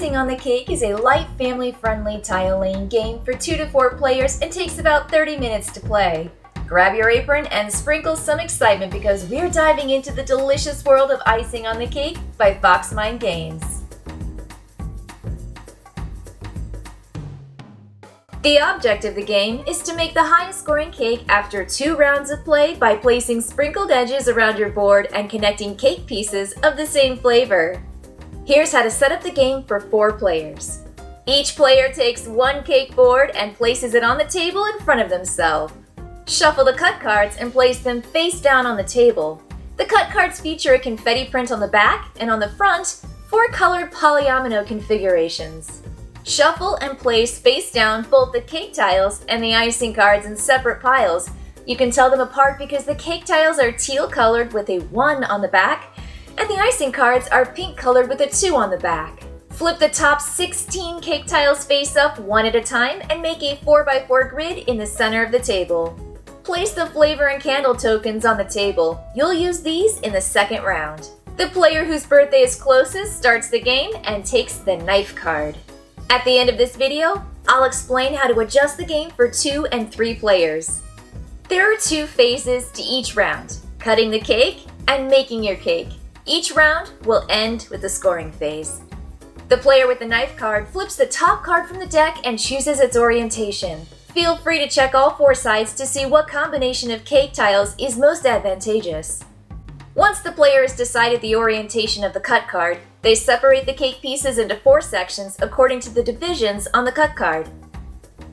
Icing on the Cake is a light, family-friendly tile-laying game for 2 to 4 players and takes about 30 minutes to play. Grab your apron and sprinkle some excitement because we're diving into the delicious world of Icing on the Cake by FoxMind Games. The object of the game is to make the highest scoring cake after 2 rounds of play by placing sprinkled edges around your board and connecting cake pieces of the same flavor. Here's how to set up the game for 4 players. Each player takes 1 cake board and places it on the table in front of themselves. Shuffle the cut cards and place them face down on the table. The cut cards feature a confetti print on the back and on the front 4 colored polyomino configurations. Shuffle and place face down both the cake tiles and the icing cards in separate piles. You can tell them apart because the cake tiles are teal colored with a 1 on the back, and the icing cards are pink colored with a 2 on the back. Flip the top 16 cake tiles face up one at a time and make a 4x4 grid in the center of the table. Place the flavor and candle tokens on the table. You'll use these in the second round. The player whose birthday is closest starts the game and takes the knife card. At the end of this video, I'll explain how to adjust the game for 2 and 3 players. There are 2 phases to each round, cutting the cake and making your cake. Each round will end with the scoring phase. The player with the knife card flips the top card from the deck and chooses its orientation. Feel free to check all 4 sides to see what combination of cake tiles is most advantageous. Once the player has decided the orientation of the cut card, they separate the cake pieces into 4 sections according to the divisions on the cut card.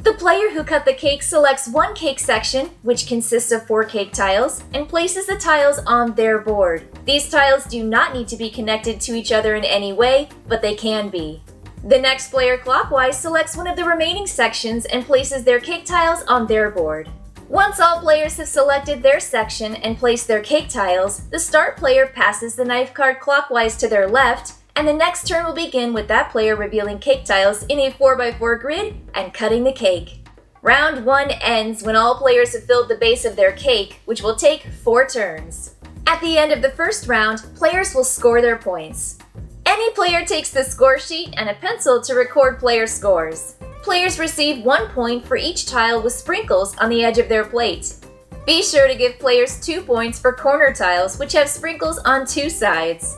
The player who cut the cake selects 1 cake section, which consists of 4 cake tiles, and places the tiles on their board. These tiles do not need to be connected to each other in any way, but they can be. The next player clockwise selects one of the remaining sections and places their cake tiles on their board. Once all players have selected their section and placed their cake tiles, the start player passes the knife card clockwise to their left, and the next turn will begin with that player revealing cake tiles in a 4x4 grid and cutting the cake. Round 1 ends when all players have filled the base of their cake, which will take 4 turns. At the end of the first round, players will score their points. Any player takes the score sheet and a pencil to record player scores. Players receive 1 point for each tile with sprinkles on the edge of their plate. Be sure to give players 2 points for corner tiles which have sprinkles on 2 sides.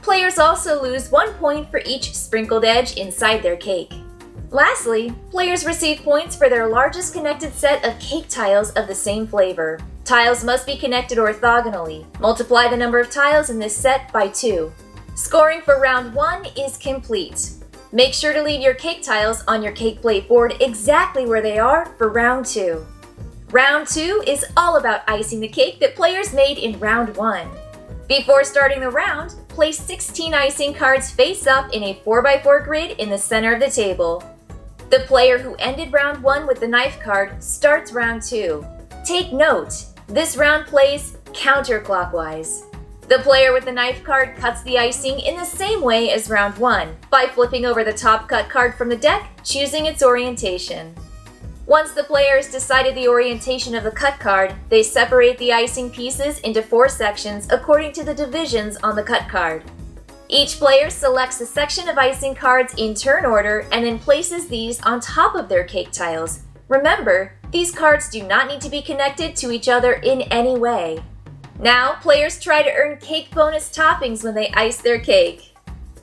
Players also lose 1 point for each sprinkled edge inside their cake. Lastly, players receive points for their largest connected set of cake tiles of the same flavor. Tiles must be connected orthogonally. Multiply the number of tiles in this set by 2. Scoring for round 1 is complete. Make sure to leave your cake tiles on your cake plate board exactly where they are for round 2. Round 2 is all about icing the cake that players made in round 1. Before starting the round, place 16 icing cards face up in a 4x4 grid in the center of the table. The player who ended round 1 with the knife card starts round 2. Take note, this round plays counterclockwise. The player with the knife card cuts the icing in the same way as round 1, by flipping over the top cut card from the deck, choosing its orientation. Once the player has decided the orientation of the cut card, they separate the icing pieces into 4 sections according to the divisions on the cut card. Each player selects a section of icing cards in turn order and then places these on top of their cake tiles. Remember, these cards do not need to be connected to each other in any way. Now, players try to earn cake bonus toppings when they ice their cake.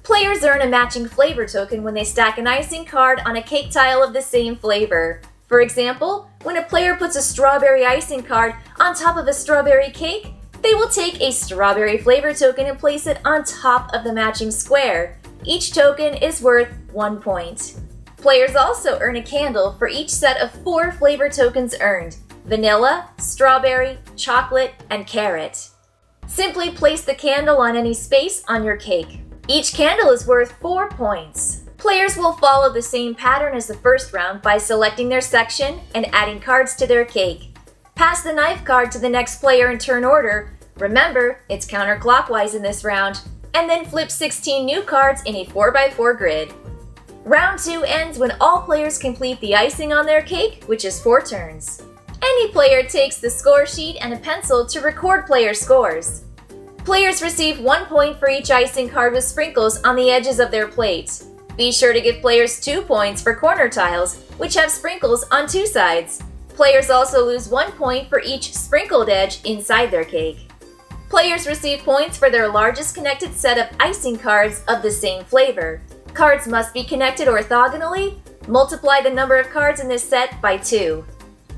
Players earn a matching flavor token when they stack an icing card on a cake tile of the same flavor. For example, when a player puts a strawberry icing card on top of a strawberry cake, they will take a strawberry flavor token and place it on top of the matching square. Each token is worth 1 point. Players also earn a candle for each set of 4 flavor tokens earned: vanilla, strawberry, chocolate, and carrot. Simply place the candle on any space on your cake. Each candle is worth 4 points. Players will follow the same pattern as the first round by selecting their section and adding cards to their cake. Pass the knife card to the next player in turn order. Remember, it's counterclockwise in this round. And then flip 16 new cards in a 4x4 grid. Round 2 ends when all players complete the icing on their cake, which is 4 turns. Any player takes the score sheet and a pencil to record player scores. Players receive 1 point for each icing card with sprinkles on the edges of their plate. Be sure to give players 2 points for corner tiles, which have sprinkles on 2 sides. Players also lose 1 point for each sprinkled edge inside their cake. Players receive points for their largest connected set of icing cards of the same flavor. Cards must be connected orthogonally. Multiply the number of cards in this set by 2.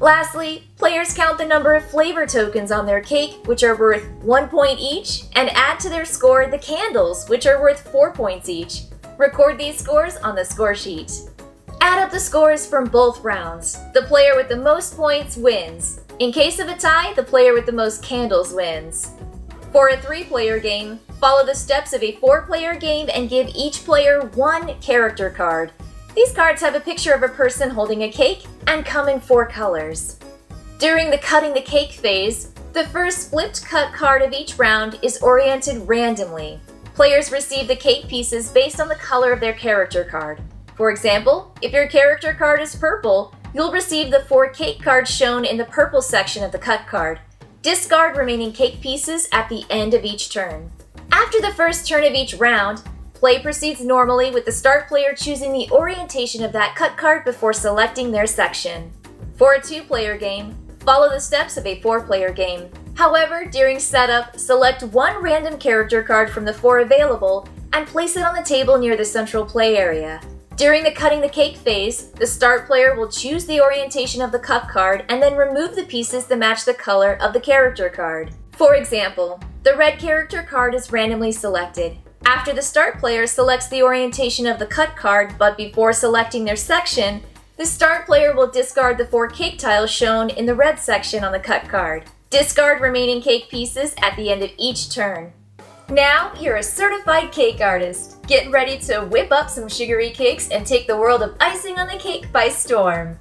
Lastly, players count the number of flavor tokens on their cake, which are worth 1 point each, and add to their score the candles, which are worth 4 points each. Record these scores on the score sheet. Add up the scores from both rounds. The player with the most points wins. In case of a tie, the player with the most candles wins. For a 3-player game, follow the steps of a 4-player game and give each player 1 character card. These cards have a picture of a person holding a cake and come in 4 colors. During the cutting the cake phase, the first flipped cut card of each round is oriented randomly. Players receive the cake pieces based on the color of their character card. For example, if your character card is purple, you'll receive the 4 cake cards shown in the purple section of the cut card. Discard remaining cake pieces at the end of each turn. After the first turn of each round, play proceeds normally with the start player choosing the orientation of that cut card before selecting their section. For a 2-player game, follow the steps of a 4-player game. However, during setup, select 1 random character card from the 4 available and place it on the table near the central play area. During the cutting the cake phase, the start player will choose the orientation of the cut card and then remove the pieces that match the color of the character card. For example, the red character card is randomly selected. After the start player selects the orientation of the cut card, but before selecting their section, the start player will discard the 4 cake tiles shown in the red section on the cut card. Discard remaining cake pieces at the end of each turn. Now you're a certified cake artist. Get ready to whip up some sugary cakes and take the world of icing on the cake by storm.